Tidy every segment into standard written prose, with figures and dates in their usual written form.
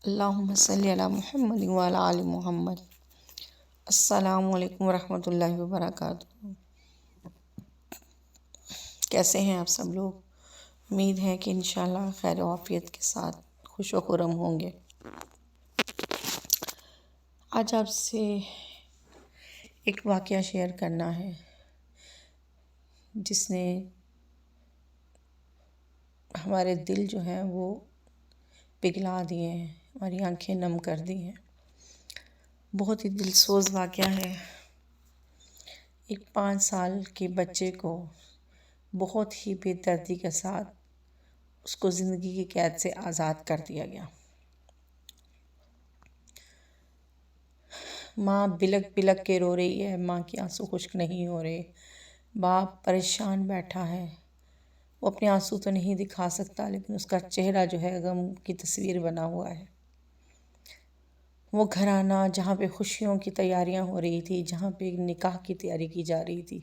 اللہم صلی علی محمد وعلی آل محمد۔ السلام علیکم ورحمۃ اللہ وبرکاتہ۔ کیسے ہیں آپ سب لوگ؟ امید ہے کہ انشاءاللہ خیر و عافیت کے ساتھ خوش و خرم ہوں گے۔ آج آپ سے ایک واقعہ شیئر کرنا ہے جس نے ہمارے دل جو ہیں وہ پگھلا دیے ہیں، ہماری آنکھیں نم کر دی ہیں۔ بہت ہی دل سوز واقعہ ہے۔ ایک 5 سال کے بچے کو بہت ہی بے دردی کے ساتھ اس کو زندگی کی قید سے آزاد کر دیا گیا۔ ماں بلک بلک کے رو رہی ہے، ماں کے آنسو خشک نہیں ہو رہے۔ باپ پریشان بیٹھا ہے، وہ اپنے آنسو تو نہیں دکھا سکتا لیکن اس کا چہرہ جو ہے غم کی تصویر بنا ہوا ہے۔ وہ گھرانہ جہاں پہ خوشیوں کی تیاریاں ہو رہی تھی، جہاں پہ نکاح کی تیاری کی جا رہی تھی،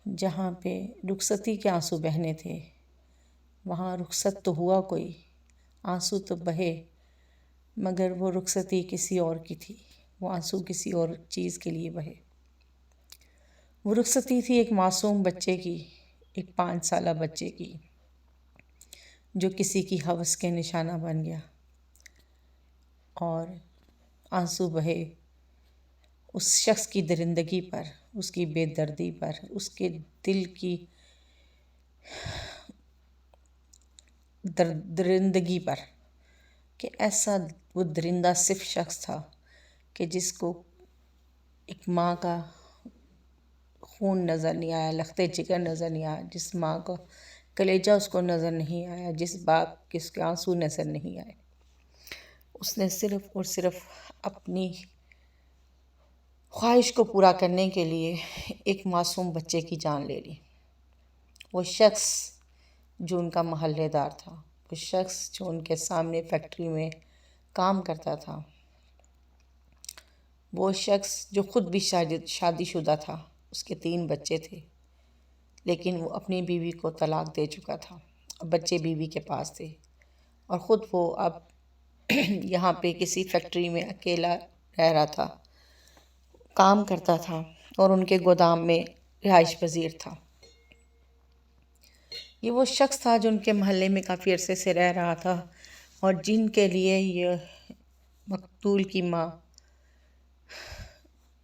جہاں پہ رخصتی کے آنسو بہنے تھے، وہاں رخصت تو ہوا کوئی، آنسو تو بہے، مگر وہ رخصتی کسی اور کی تھی، وہ آنسو کسی اور چیز کے لیے بہے۔ وہ رخصتی تھی ایک معصوم بچے کی، ایک 5 سالہ بچے کی، جو کسی کی ہوس کے نشانہ بن گیا، اور آنسو بہے اس شخص کی درندگی پر، اس کی بے دردی پر، اس کے دل کی درندگی پر، کہ ایسا وہ درندہ صرف شخص تھا کہ جس کو ایک ماں کا خون نظر نہیں آیا، لخت جگر نظر نہیں آیا، جس ماں کا کلیجہ اس کو نظر نہیں آیا، جس باپ کے اس کے آنسو نظر نہیں آئے۔ اس نے صرف اور صرف اپنی خواہش کو پورا کرنے کے لیے ایک معصوم بچے کی جان لے لی۔ وہ شخص جو ان کا محلے دار تھا، وہ شخص جو ان کے سامنے فیکٹری میں کام کرتا تھا، وہ شخص جو خود بھی شادی شدہ تھا، اس کے 3 بچے تھے، لیکن وہ اپنی بیوی کو طلاق دے چکا تھا، بچے بیوی کے پاس تھے، اور خود وہ اب یہاں پہ کسی فیکٹری میں اکیلا رہ رہا تھا، کام کرتا تھا، اور ان کے گودام میں رہائش پذیر تھا۔ یہ وہ شخص تھا جو ان کے محلے میں کافی عرصے سے رہ رہا تھا، اور جن کے لیے یہ مقتول کی ماں،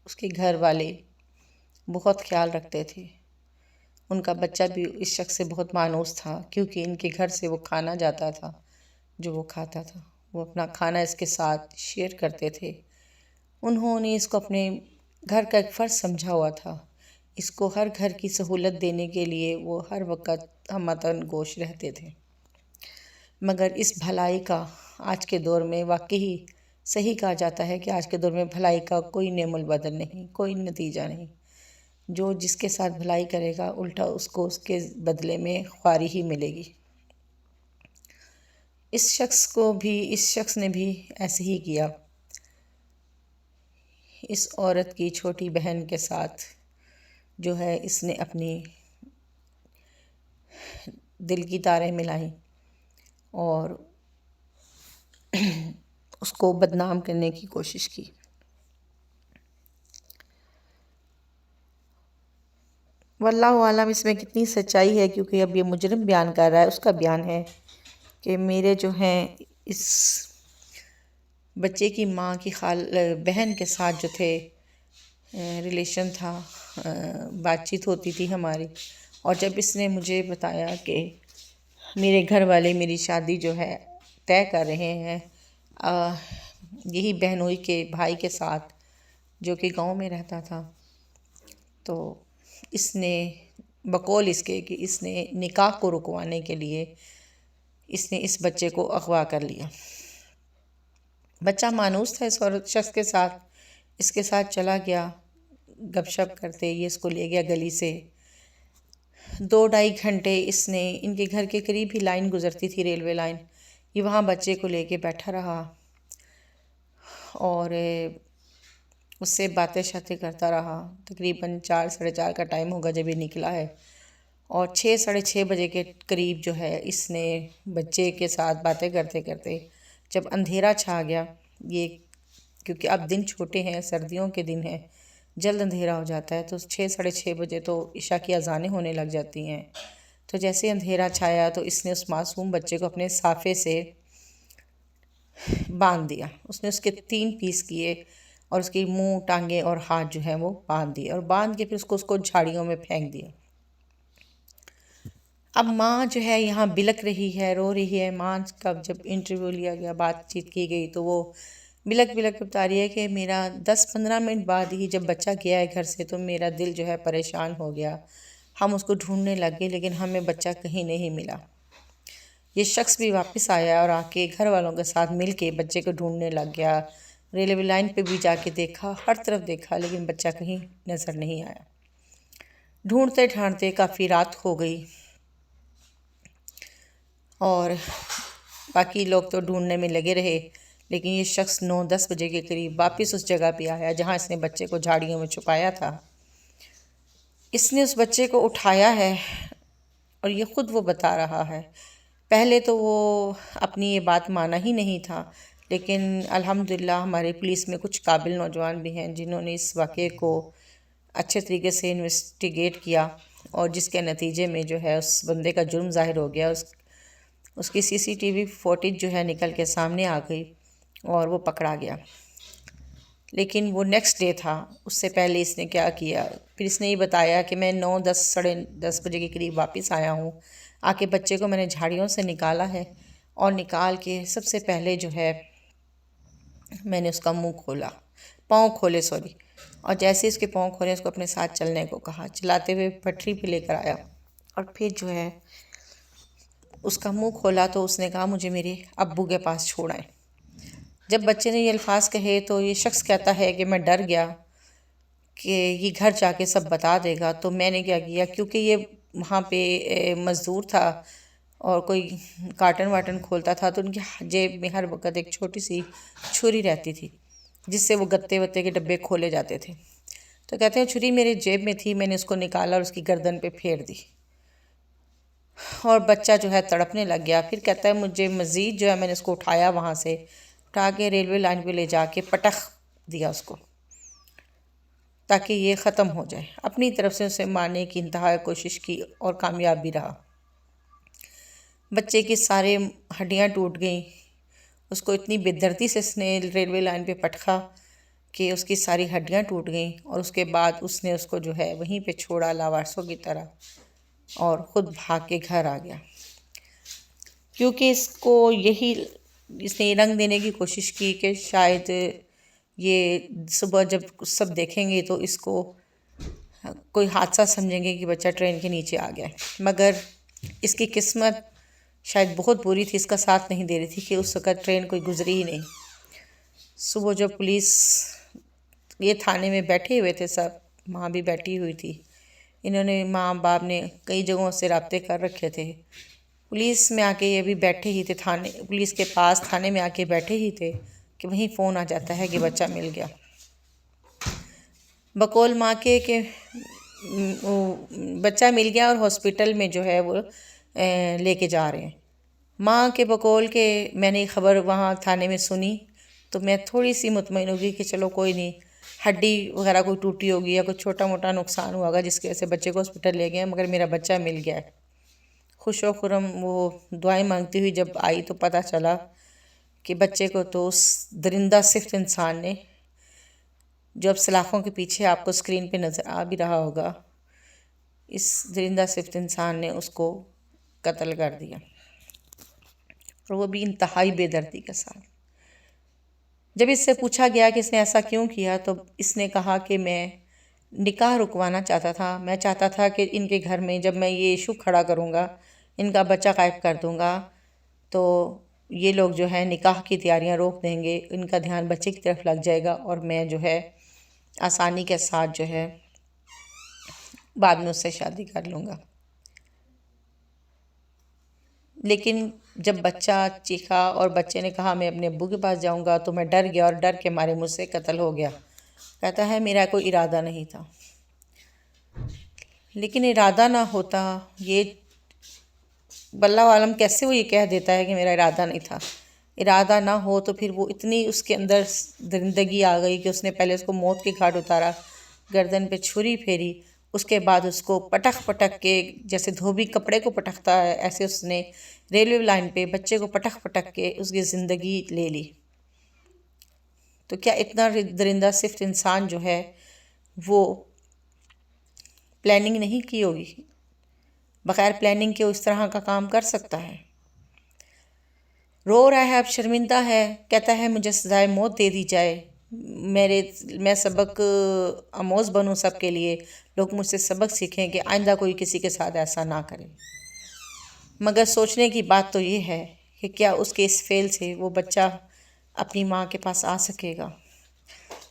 اس کے گھر والے بہت خیال رکھتے تھے۔ ان کا بچہ بھی اس شخص سے بہت مانوس تھا، کیونکہ ان کے گھر سے وہ کھانا جاتا تھا جو وہ کھاتا تھا، وہ اپنا کھانا اس کے ساتھ شیئر کرتے تھے۔ انہوں نے اس کو اپنے گھر کا ایک فرض سمجھا ہوا تھا، اس کو ہر گھر کی سہولت دینے کے لیے وہ ہر وقت ہمتن گوش رہتے تھے۔ مگر اس بھلائی کا آج کے دور میں واقعی صحیح کہا جاتا ہے کہ آج کے دور میں بھلائی کا کوئی نعم البدل نہیں، کوئی نتیجہ نہیں۔ جو جس کے ساتھ بھلائی کرے گا، الٹا اس کو اس کے بدلے میں خواری ہی ملے گی۔ اس شخص نے بھی ایسے ہی کیا۔ اس عورت کی چھوٹی بہن کے ساتھ جو ہے اس نے اپنی دل کی تاریں ملائیں اور اس کو بدنام کرنے کی کوشش کی۔ واللہ عالم اس میں کتنی سچائی ہے، کیونکہ اب یہ مجرم بیان کر رہا ہے، اس کا بیان ہے کہ میرے جو ہیں اس بچے کی ماں کی بہن کے ساتھ جو تھے ریلیشن تھا، بات چیت ہوتی تھی ہماری، اور جب اس نے مجھے بتایا کہ میرے گھر والے میری شادی جو ہے طے کر رہے ہیں یہی بہنوئی کے بھائی کے ساتھ جو کہ گاؤں میں رہتا تھا، تو اس نے بقول اس کے کہ اس نے نکاح کو رکوانے کے لیے اس نے اس بچے کو اغوا کر لیا۔ بچہ مانوس تھا اس شخص کے ساتھ، اس کے ساتھ چلا گیا، گپ شپ کرتے یہ اس کو لے گیا گلی سے۔ 2-2.5 گھنٹے اس نے، ان کے گھر کے قریب ہی لائن گزرتی تھی، ریلوے لائن، یہ وہاں بچے کو لے کے بیٹھا رہا اور اس سے باتیں شاتیں کرتا رہا۔ تقریباً 4-4:30 کا ٹائم ہوگا جب یہ نکلا ہے، اور 6-6:30 بجے کے قریب جو ہے اس نے بچے کے ساتھ باتیں کرتے کرتے جب اندھیرا چھا گیا، یہ کیونکہ اب دن چھوٹے ہیں، سردیوں کے دن ہیں، جلد اندھیرا ہو جاتا ہے، تو 6 ساڑھے 6 بجے تو عشاء کی اذانیں ہونے لگ جاتی ہیں۔ تو جیسے اندھیرا چھایا تو اس نے اس معصوم بچے کو اپنے سافے سے باندھ دیا۔ اس نے اس کے 3 پیس کیے اور اس کی منہ، ٹانگیں اور ہاتھ جو ہے وہ باندھ دیے، اور باندھ کے پھر اس کو جھاڑیوں میں پھینک دیا۔ اب ماں جو ہے یہاں بلک رہی ہے، رو رہی ہے۔ ماں کا جب انٹرویو لیا گیا، بات چیت کی گئی، تو وہ بلک بلک بتا رہی ہے کہ میرا 10-15 منٹ بعد ہی جب بچہ گیا ہے گھر سے تو میرا دل جو ہے پریشان ہو گیا۔ ہم اس کو ڈھونڈنے لگ گئے لیکن ہمیں بچہ کہیں نہیں ملا۔ یہ شخص بھی واپس آیا اور آ کے گھر والوں کے ساتھ مل کے بچے کو ڈھونڈنے لگ گیا۔ ریلوے لائن پہ بھی جا کے دیکھا، ہر طرف دیکھا، لیکن بچہ کہیں نظر نہیں آیا۔ ڈھونڈتے ڈھانڈتے کافی رات ہو گئی اور باقی لوگ تو ڈھونڈنے میں لگے رہے، لیکن یہ شخص 9-10 بجے کے قریب واپس اس جگہ پہ آیا جہاں اس نے بچے کو جھاڑیوں میں چھپایا تھا۔ اس نے اس بچے کو اٹھایا ہے اور یہ خود وہ بتا رہا ہے۔ پہلے تو وہ اپنی یہ بات مانا ہی نہیں تھا، لیکن الحمدللہ ہمارے پولیس میں کچھ قابل نوجوان بھی ہیں جنہوں نے اس واقعے کو اچھے طریقے سے انویسٹیگیٹ کیا، اور جس کے نتیجے میں جو ہے اس بندے کا جرم ظاہر ہو گیا۔ اس کی CCTV فوٹیج جو ہے نکل کے سامنے آ گئی اور وہ پکڑا گیا۔ لیکن وہ نیکسٹ ڈے تھا، اس سے پہلے اس نے کیا کیا، پھر اس نے یہ بتایا کہ میں 9-10 بجے کے قریب واپس آیا ہوں، آ کے بچے کو میں نے جھاڑیوں سے نکالا ہے، اور نکال کے سب سے پہلے جو ہے میں نے اس کا منہ کھولا، پاؤں کھولے اور جیسے اس کے پاؤں کھولے اس کو اپنے ساتھ چلنے کو کہا، چلاتے ہوئے پٹری پہ لے کر آیا، اور پھر جو ہے اس کا منہ کھولا تو اس نے کہا مجھے میرے ابو کے پاس چھوڑائیں۔ جب بچے نے یہ الفاظ کہے تو یہ شخص کہتا ہے کہ میں ڈر گیا کہ یہ گھر جا کے سب بتا دے گا، تو میں نے کیا کیا، کیونکہ یہ وہاں پہ مزدور تھا اور کوئی کارٹن واٹن کھولتا تھا، تو ان کی جیب میں ہر وقت ایک چھوٹی سی چھری رہتی تھی جس سے وہ گتے وتے کے ڈبے کھولے جاتے تھے۔ تو کہتے ہیں چھری میرے جیب میں تھی، میں نے اس کو نکالا اور اس کی گردن پہ پھیر دی، اور بچہ جو ہے تڑپنے لگ گیا۔ پھر کہتا ہے مجھے مزید جو ہے میں نے اس کو اٹھایا، وہاں سے اٹھا کے ریلوے لائن پہ لے جا کے پٹخ دیا اس کو تاکہ یہ ختم ہو جائے۔ اپنی طرف سے اسے مارنے کی انتہائی کوشش کی اور کامیاب بھی رہا۔ بچے کی سارے ہڈیاں ٹوٹ گئیں، اس کو اتنی بے دردی سے اس نے ریلوے لائن پہ پٹخا کہ اس کی ساری ہڈیاں ٹوٹ گئیں، اور اس کے بعد اس نے اس کو جو ہے وہیں پہ چھوڑا لاوارثوں کی طرح، اور خود بھاگ کے گھر آ گیا۔ کیونکہ اس نے رنگ دینے کی کوشش کی کہ شاید یہ صبح جب سب دیکھیں گے تو اس کو کوئی حادثہ سمجھیں گے کہ بچہ ٹرین کے نیچے آ گیا، مگر اس کی قسمت شاید بہت بری تھی، اس کا ساتھ نہیں دے رہی تھی کہ اس وقت ٹرین کوئی گزری ہی نہیں۔ صبح جب پولیس، یہ تھانے میں بیٹھے ہوئے تھے سب، ماں بھی بیٹھی ہوئی تھی، انہوں نے ماں باپ نے کئی جگہوں سے رابطے کر رکھے تھے، پولیس میں آ کے یہ بھی بیٹھے ہی تھے، پولیس کے پاس تھانے میں آ کے بیٹھے ہی تھے کہ وہیں فون آ جاتا ہے کہ بچہ مل گیا۔ بقول ماں کے کہ بچہ مل گیا اور ہاسپٹل میں جو ہے وہ لے کے جا رہے ہیں۔ ماں کے بقول کہ میں نے خبر وہاں تھانے میں سنی تو میں تھوڑی سی مطمئن ہوگی کہ چلو کوئی نہیں، ہڈی وغیرہ کوئی ٹوٹی ہوگی یا کوئی چھوٹا موٹا نقصان ہوا ہوگا جس کی وجہ سے بچے کو ہاسپٹل لے گئے، مگر میرا بچہ مل گیا ہے۔ خوش و خرم وہ دعائیں مانگتی ہوئی جب آئی تو پتہ چلا کہ بچے کو تو اس درندہ صفت انسان نے، جو اب سلاخوں کے پیچھے آپ کو اسکرین پہ نظر آ بھی رہا ہوگا، اس درندہ صفت انسان نے اس کو قتل کر دیا، اور وہ بھی انتہائی بے دردی کے ساتھ۔ جب اس سے پوچھا گیا کہ اس نے ایسا کیوں کیا تو اس نے کہا کہ میں نکاح رکوانا چاہتا تھا، میں چاہتا تھا کہ ان کے گھر میں جب میں یہ ایشو کھڑا کروں گا، ان کا بچہ غائب کر دوں گا، تو یہ لوگ جو ہے نکاح کی تیاریاں روک دیں گے، ان کا دھیان بچے کی طرف لگ جائے گا، اور میں جو ہے آسانی کے ساتھ جو ہے بعد میں اس سے شادی کر لوں گا۔ لیکن جب بچہ چیخا اور بچے نے کہا میں اپنے ابو کے پاس جاؤں گا تو میں ڈر گیا، اور ڈر کے مارے مجھ سے قتل ہو گیا۔ کہتا ہے میرا کوئی ارادہ نہیں تھا، لیکن ارادہ نہ ہوتا، یہ واللہ عالم کیسے وہ یہ کہہ دیتا ہے کہ میرا ارادہ نہیں تھا، ارادہ نہ ہو تو پھر وہ اتنی اس کے اندر درندگی آ گئی کہ اس نے پہلے اس کو موت کے گھاٹ اتارا، گردن پہ چھری پھیری، اس کے بعد اس کو پٹک پٹک کے، جیسے دھوبی کپڑے کو پٹکتا ہے ایسے اس نے ریلوے لائن پہ بچے کو پٹک پٹک کے اس کی زندگی لے لی۔ تو کیا اتنا درندہ صفت انسان جو ہے وہ پلاننگ نہیں کی ہوگی؟ بغیر پلاننگ کے اس طرح کا کام کر سکتا ہے؟ رو رہا ہے، اب شرمندہ ہے، کہتا ہے مجھے سزائے موت دے دی جائے، میں سبق آموز بنوں سب کے لیے، لوگ مجھ سے سبق سیکھیں کہ آئندہ کوئی کسی کے ساتھ ایسا نہ کرے۔ مگر سوچنے کی بات تو یہ ہے کہ کیا اس کے اس فعل سے وہ بچہ اپنی ماں کے پاس آ سکے گا؟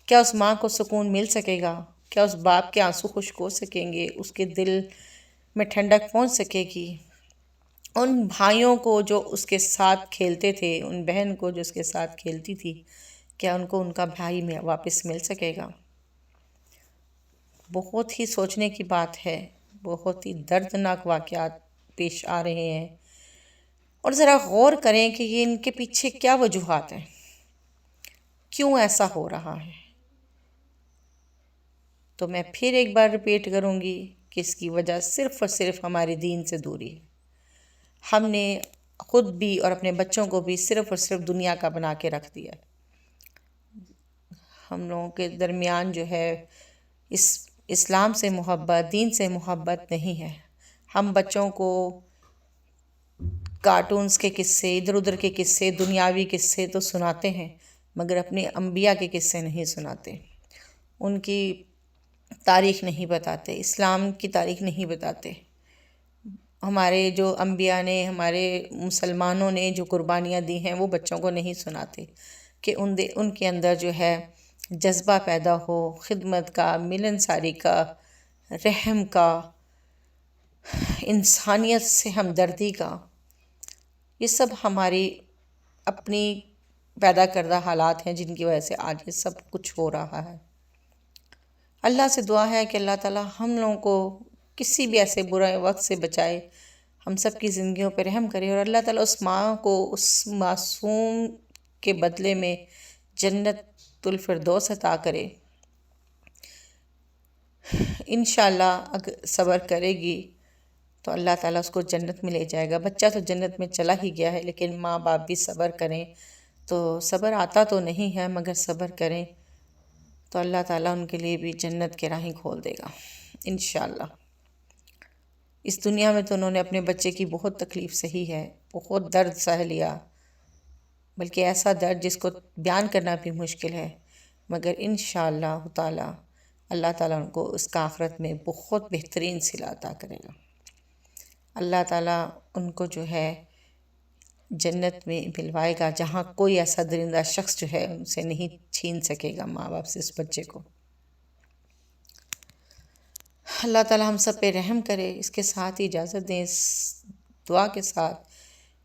کیا اس ماں کو سکون مل سکے گا؟ کیا اس باپ کے آنسو خشک ہو سکیں گے؟ اس کے دل میں ٹھنڈک پہنچ سکے گی؟ ان بھائیوں کو جو اس کے ساتھ کھیلتے تھے، ان بہن کو جو اس کے ساتھ کھیلتی تھی، کیا ان کو ان کا بھائی میں واپس مل سکے گا؟ بہت ہی سوچنے کی بات ہے، بہت ہی دردناک واقعات پیش آ رہے ہیں، اور ذرا غور کریں کہ یہ ان کے پیچھے کیا وجوہات ہیں، کیوں ایسا ہو رہا ہے۔ تو میں پھر ایک بار ریپیٹ کروں گی کہ اس کی وجہ صرف اور صرف ہماری دین سے دوری ہے۔ ہم نے خود بھی اور اپنے بچوں کو بھی صرف اور صرف دنیا کا بنا کے رکھ دیا ہے۔ ہم لوگوں کے درمیان جو ہے اسلام سے محبت، دین سے محبت نہیں ہے۔ ہم بچوں کو کارٹونز کے قصے، ادھر ادھر کے قصے، دنیاوی قصے تو سناتے ہیں، مگر اپنے انبیاء کے قصے نہیں سناتے، ان کی تاریخ نہیں بتاتے، اسلام کی تاریخ نہیں بتاتے۔ ہمارے جو انبیاء نے، ہمارے مسلمانوں نے جو قربانیاں دی ہیں وہ بچوں کو نہیں سناتے کہ ان کے اندر جو ہے جذبہ پیدا ہو، خدمت کا، ملنساری کا، رحم کا، انسانیت سے ہمدردی کا۔ یہ سب ہماری اپنی پیدا کردہ حالات ہیں جن کی وجہ سے آج یہ سب کچھ ہو رہا ہے۔ اللہ سے دعا ہے کہ اللہ تعالیٰ ہم لوگوں کو کسی بھی ایسے برے وقت سے بچائے، ہم سب کی زندگیوں پہ رحم کرے، اور اللہ تعالیٰ اس ماں کو اس معصوم کے بدلے میں جنت الفردوس عطا کرے۔ انشاءاللہ اگر صبر کرے گی تو اللہ تعالیٰ اس کو جنت میں لے جائے گا۔ بچہ تو جنت میں چلا ہی گیا ہے، لیکن ماں باپ بھی صبر کریں تو صبر آتا تو نہیں ہے، مگر صبر کریں تو اللہ تعالیٰ ان کے لیے بھی جنت کے راہیں کھول دے گا انشاءاللہ۔ اس دنیا میں تو انہوں نے اپنے بچے کی بہت تکلیف سہی ہے، بہت درد سہ لیا، بلکہ ایسا درد جس کو بیان کرنا بھی مشکل ہے، مگر انشاءاللہ تعالیٰ اللہ تعالیٰ ان کو اس کا آخرت میں بہت بہترین صلہ عطا کرے گا۔ اللہ تعالیٰ ان کو جو ہے جنت میں ملوائے گا، جہاں کوئی ایسا درندہ شخص جو ہے ان سے نہیں چھین سکے گا ماں باپ سے اس بچے کو۔ اللہ تعالیٰ ہم سب پہ رحم کرے۔ اس کے ساتھ ہی اجازت دیں اس دعا کے ساتھ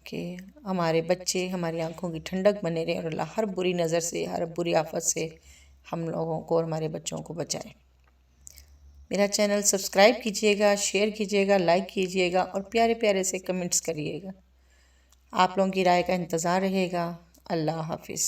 کہ ہمارے بچے ہماری آنکھوں کی ٹھنڈک بنے رہے، اور اللہ ہر بری نظر سے، ہر بری آفت سے ہم لوگوں کو اور ہمارے بچوں کو بچائے۔ میرا چینل سبسکرائب کیجئے گا، شیئر کیجئے گا، لائک کیجئے گا، اور پیارے پیارے سے کمنٹس کریے گا۔ آپ لوگوں کی رائے کا انتظار رہے گا۔ اللہ حافظ۔